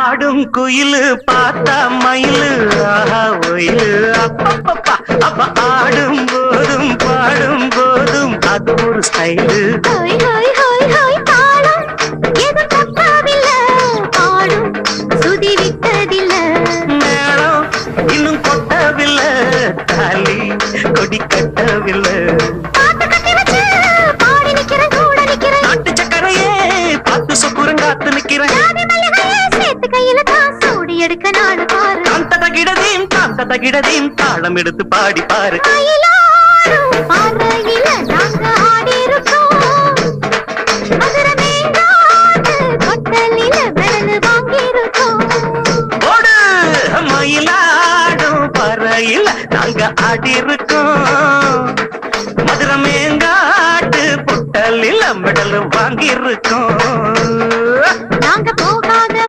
ஆடும் குயிலு பார்த்தா மயிலு ஆஹா ஒயிலு அப்பப்பப்பா அப்ப ஆடும் போதும் பாடும் போதும் அது ஒரு style hi hi hi hi தாளம் எது தப்பாவில்ல பாடும் சுதி விட்டதில்ல மேளம் இன்னும் கொட்டவில்லை தாலி கொடி கட்டவில்லை பாட்டு கட்டி வச்சு பாடி நிக்கிறேன் கூட நிக்கிறேன் நாட்டு சக்கரையே பார்த்து சொக்குரங்காத்து நிக்கிறேன் ஜாதி மல்லிகையே சேர்த்து கையில தான் சூடி எடுக்க நாடு பாரு காந்த தகிடதீம் தாளம் எடுத்து பாடி பாரு மயிலாடும் பாறையில நாங்க ஆடி இருக்கோம் மதுரை மேங்காடு கொட்டலில மெடல் வாங்கி இருக்கோம் ஓடு மயிலாடும் பறையில் நாங்க ஆடி இருக்கோம் மதுரை மேங்காட்டு பொட்டலில் மெடல் வாங்கி இருக்கோம்